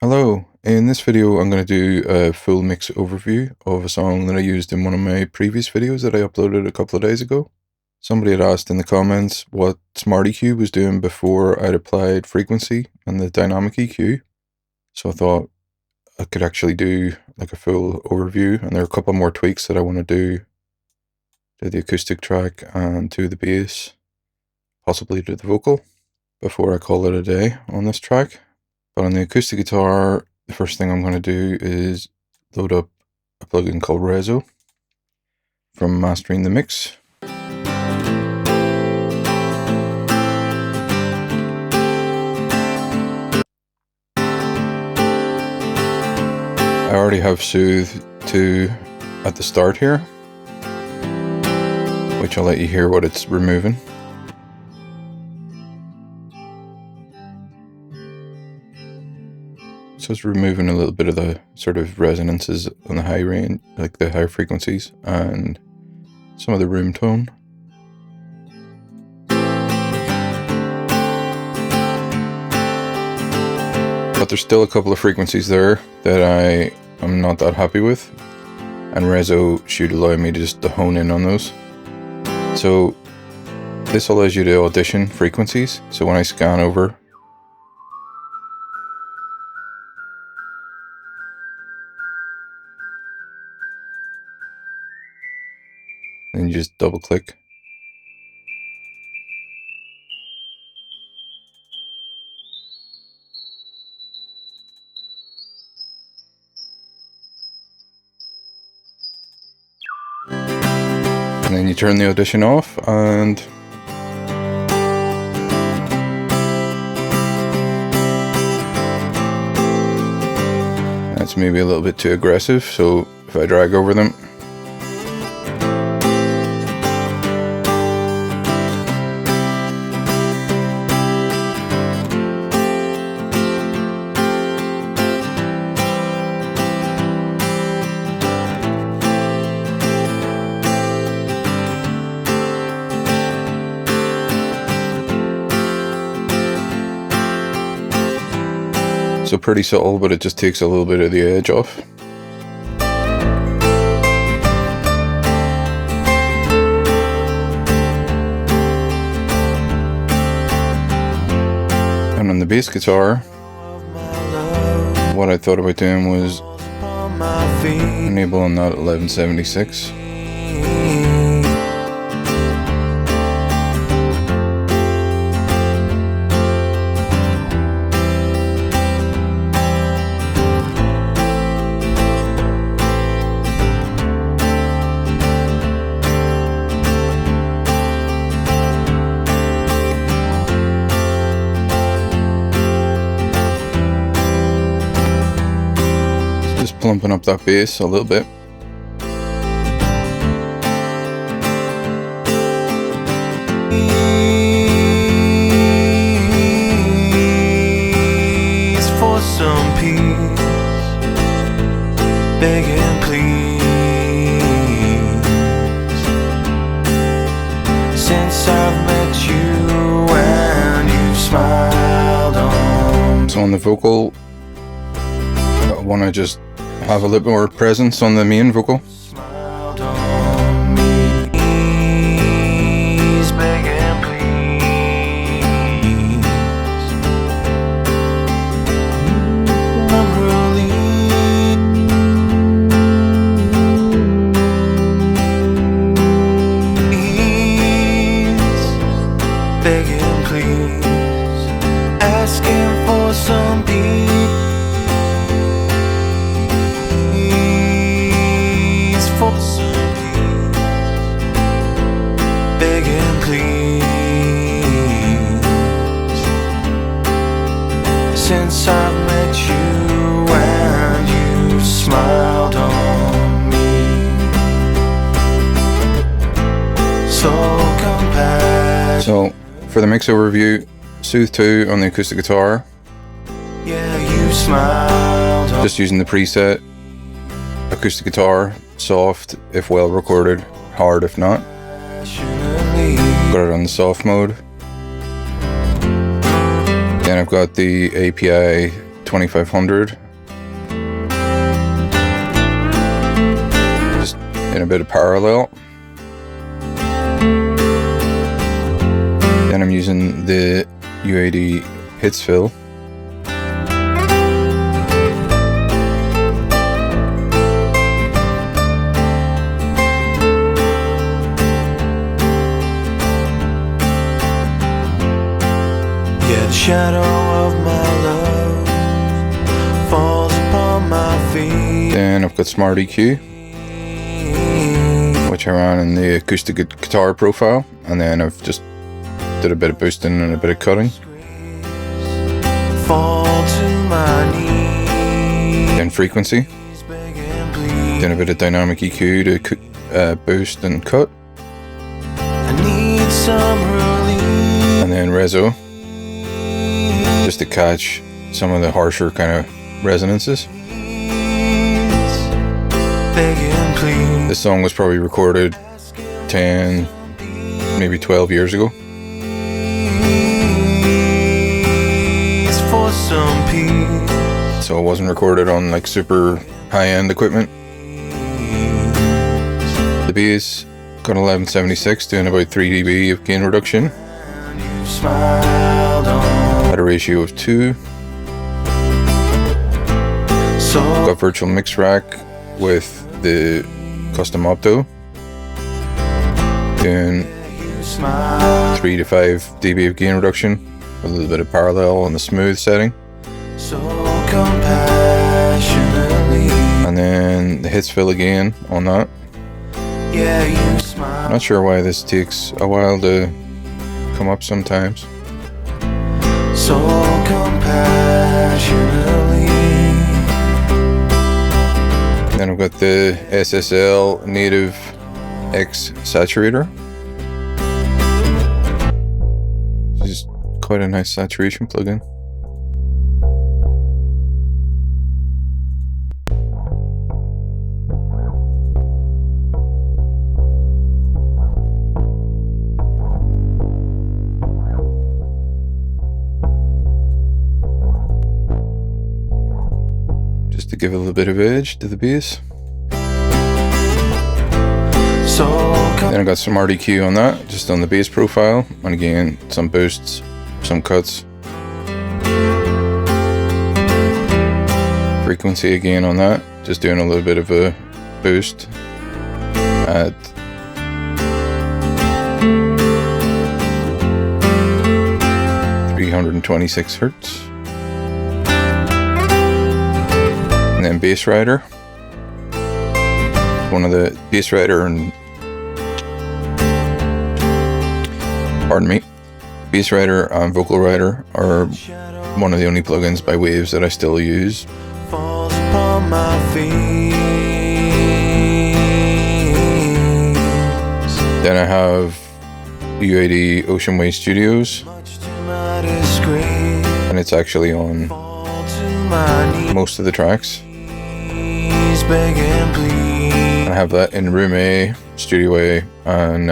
Hello, in this video I'm going to do a full mix overview of a song that I used in one of my previous videos that I uploaded a couple of days ago. Somebody had asked in the comments what Smart EQ was doing before I'd applied frequency and the dynamic EQ. So I thought I could actually do like a full overview, and there are a couple more tweaks that I want to do to the acoustic track and to the bass, possibly to the vocal, before I call it a day on this track. But on the acoustic guitar, the first thing I'm going to do is load up a plugin called Rezo from Mastering the Mix. I already have Soothe 2 at the start here, which I'll let you hear what it's removing. So it's removing a little bit of the sort of resonances on the high range, like the higher frequencies, and some of the room tone. But there's still a couple of frequencies there that I am not that happy with, and Rezo should allow me to just hone in on those. So this allows you to audition frequencies. So when I scan over, and you just double click. And then you turn the audition off, and that's maybe a little bit too aggressive, so if I drag over them, so pretty subtle, but it just takes a little bit of the edge off. And on the bass guitar, what I thought about doing was enabling that 1176. Plumping up that bass a little bit. For some peace, begging please. Since I've met you and you smiled on. So on the vocal, I want to just have a little more presence on the main vocal. Smiled on me, please, begging please. I'm begging please, asking for some peace. Begging please. Since I've met you and you smiled on me, so compassionate. So for the mix overview, Soothe 2 on the acoustic guitar. Yeah, you smiled on. Just using the preset. Acoustic guitar, soft if well recorded, hard if not. Got it on the soft mode. Then I've got the API 2500. Just in a bit of parallel. Then I'm using the UAD hits fill. The shadow of my love falls upon my feet. Then I've got Smart EQ, which I ran in the acoustic guitar profile, and then I've just did a bit of boosting and a bit of cutting. Fall to my knees. Then frequency. Then a bit of dynamic EQ to boost and cut. I need some relief. And then reso, just to catch some of the harsher kind of resonances. This song was probably recorded 10, maybe 12 years ago. For some peace. So it wasn't recorded on like super high-end equipment. The bass got 1176, doing about 3 dB of gain reduction at a ratio of 2. Got virtual mix rack with the custom opto, doing 3 to 5 dB of gain reduction, a little bit of parallel on the smooth setting. And then the hits fill again on that. I'm not sure why this takes a while to come up sometimes. So compassionately. Then I've got the SSL Native X Saturator. Which is quite a nice saturation plugin. To give a little bit of edge to the bass. Then I got some RDQ on that, just on the bass profile, and again some boosts, some cuts. Frequency again on that, just doing a little bit of a boost at 326 hertz. And then Bass Rider, one of the Bass Rider and Bass Rider and Vocal Rider are one of the only plugins by Waves that I still use. Then I have UAD Ocean Way Studios, and it's actually on most of the tracks. I have that in Room A, Studio A, and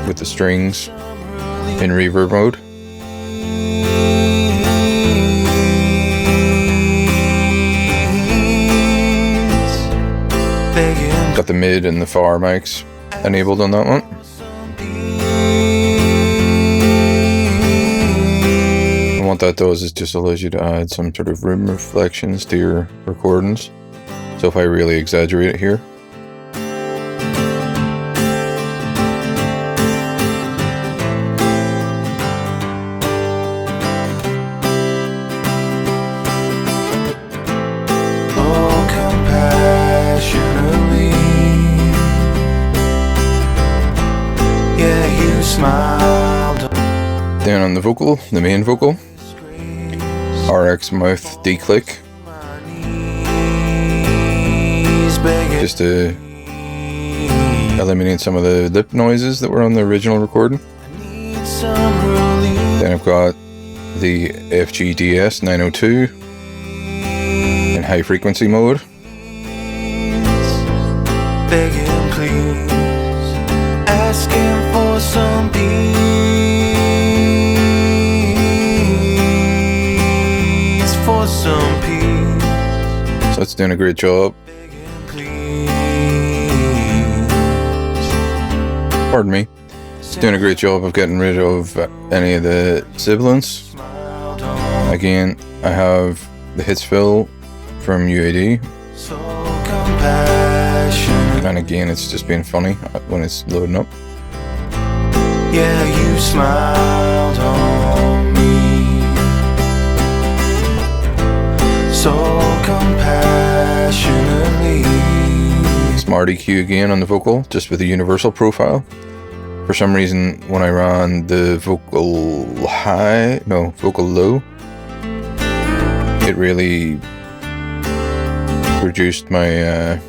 with the strings in reverb mode. Got the mid and the far mics enabled on that one. And what that does is just allows you to add some sort of room reflections to your recordings. So if I really exaggerate it here, then on the vocal, the main vocal, RX mouth declick, just to eliminate some of the lip noises that were on the original recording. Then I've got the FGDS 902 in high frequency mode. Begging please, asking for some peace, for some peace. So it's doing a great job. Pardon me. It's doing a great job of getting rid of any of the sibilants. Again, I have the hits fill from UAD. And again, it's just being funny when it's loading up. Yeah, you smiled on me so compassionately. Smart EQ again on the vocal, just with a universal profile. For some reason, when I ran the vocal low, it really reduced my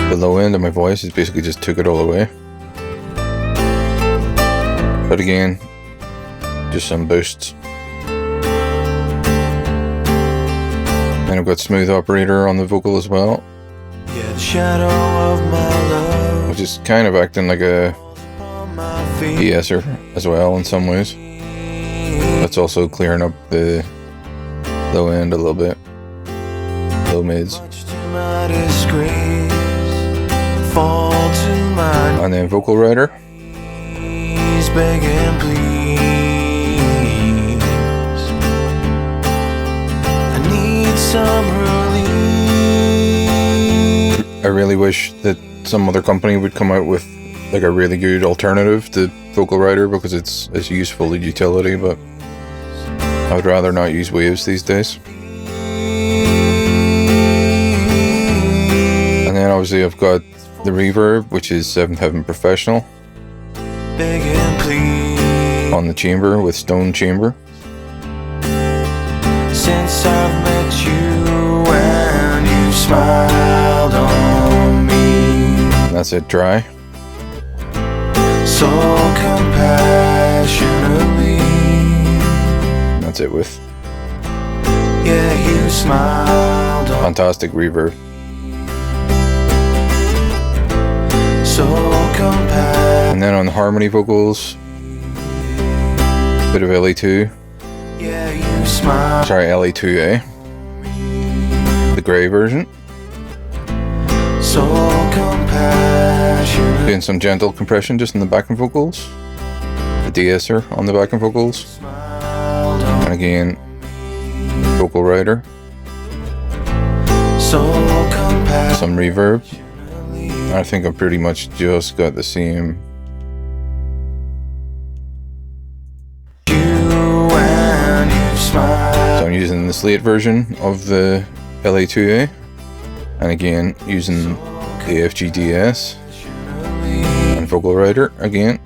the low end of my voice. It basically just took it all away. But again, just some boosts. Then I've got smooth operator on the vocal as well, which is kind of acting like a de-esser as well in some ways. That's also clearing up the low end a little bit, low mids. And then vocal writer. I really wish that some other company would come out with like a really good alternative to vocal writer, because it's a useful utility, but I would rather not use waves these days. And then obviously I've got the reverb, which is Seventh Heaven Professional on the chamber with Stone Chamber. Since I've met you and you smiled on me. And that's it, dry. So compassionately. And that's it with. Yeah, you smiled on. Fantastic reverb. So compassionate. And then on the harmony vocals, bit of LE2. Yeah, you smiled. Sorry, LE2A. The grey version. So compassionate. Doing some gentle compression just in the backing vocals. The de-esser on the backing vocals. And again, vocal writer. So compassionate. Some reverb. I think I've pretty much just got the same. You and you smiled. So I'm using the slate version of the LA2A, and again using the FGDS and vocal writer again.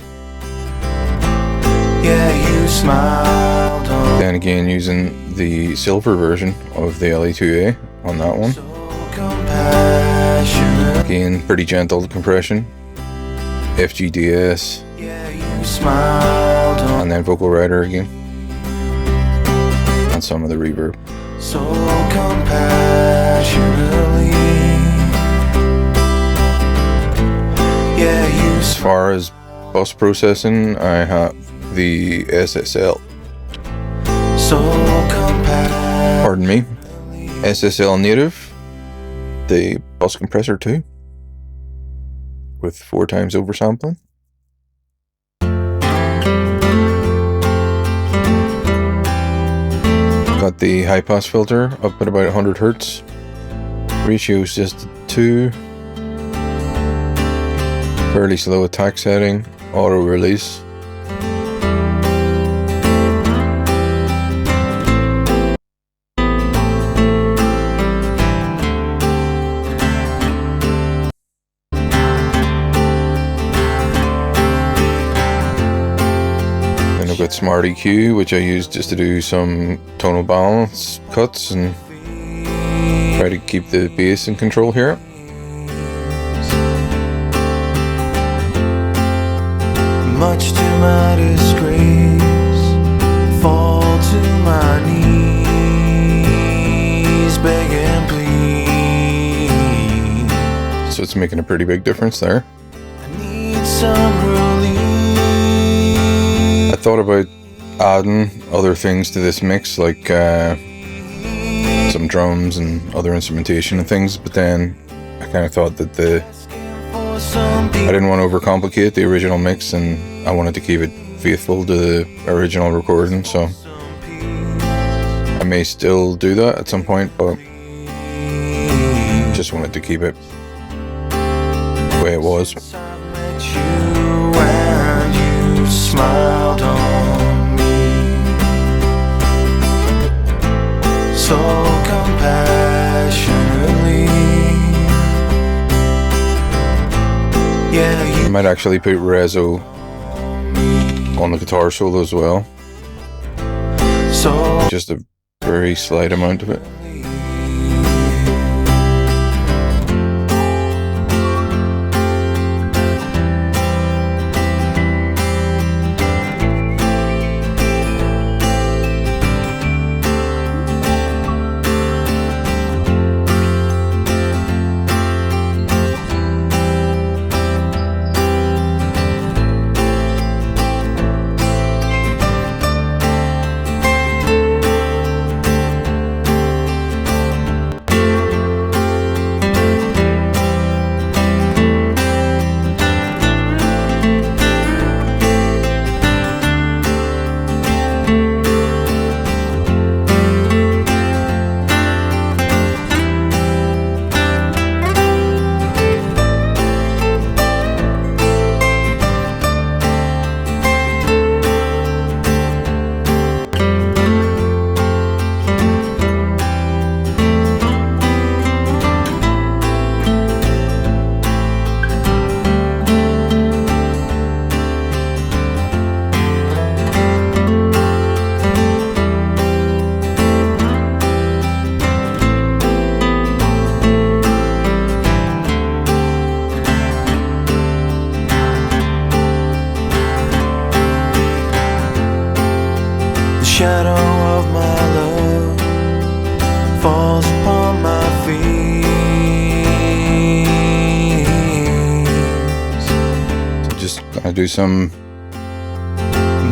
Yeah, you smiled on. Then again using the silver version of the LA2A on that one. Again, pretty gentle compression. FGDS. Yeah, you smiled on. And then vocal writer again. And some of the reverb. So compassionately. Yeah, you. As far as bus processing, I have the SSL. So compassionate. Pardon me. SSL native. The bus compressor too. With 4 times oversampling. Got the high pass filter up at about 100 Hz. Ratio is just 2. Fairly slow attack setting. Auto release. I've got Smart EQ, which I use just to do some tonal balance cuts and try to keep the bass in control here. Much to my disgrace, fall to my knees, beg and plead. So it's making a pretty big difference there. I need some relief. I thought about adding other things to this mix, like some drums and other instrumentation and things, but then I kind of thought that I didn't want to overcomplicate the original mix, and I wanted to keep it faithful to the original recording, so I may still do that at some point, but just wanted to keep it the way it was. Smiled on me so compassionately. Yeah, I might actually put Rezo on the guitar solo as well, so just a very slight amount of it. shadow of my love falls upon my face. Just gonna do some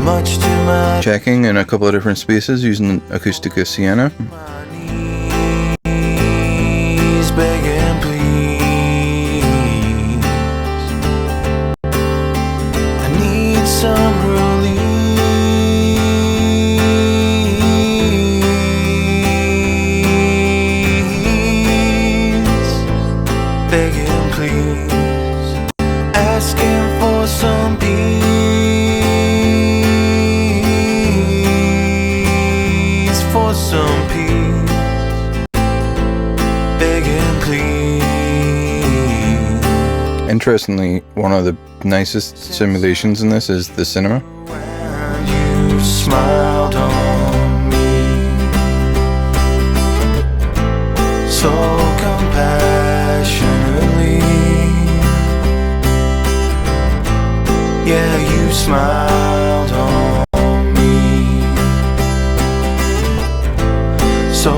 Much to my checking in a couple of different spaces using Acoustica Sienna. knees, begging please. I need some release, begging please, asking for some peace, for some peace, begging please. Interestingly, one of the nicest simulations in this is the cinema. When you smiled on me so compassionately, yeah, you smiled on me so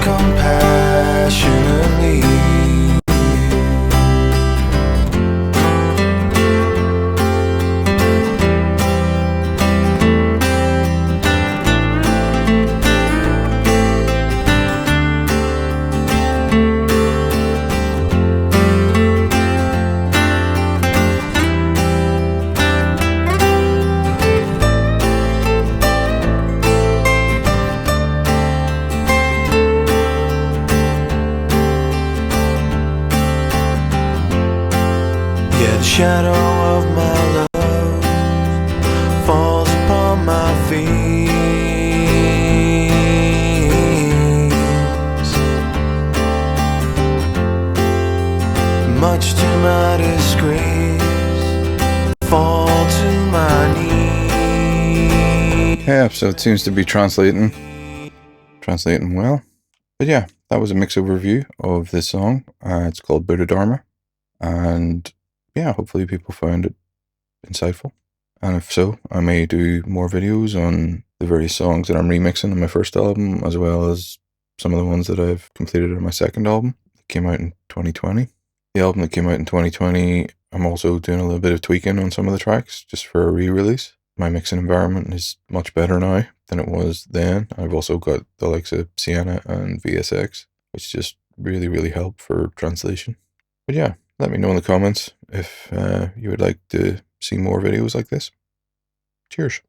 compassionately. Yeah, the shadow of my love falls upon my face. Much to my disgrace, fall to my knees. Yeah, so it seems to be translating well. But yeah, that was a mix overview of this song. It's called Buddha-Dharma, and yeah, hopefully people found it insightful. And if so, I may do more videos on the various songs that I'm remixing on my first album, as well as some of the ones that I've completed on my second album that came out in 2020. The album that came out in 2020, I'm also doing a little bit of tweaking on some of the tracks just for a re-release. my mixing environment is much better now than it was then. I've also got the likes of Sienna and VSX, which just really, really help for translation. But yeah, let me know in the comments if you would like to see more videos like this. Cheers.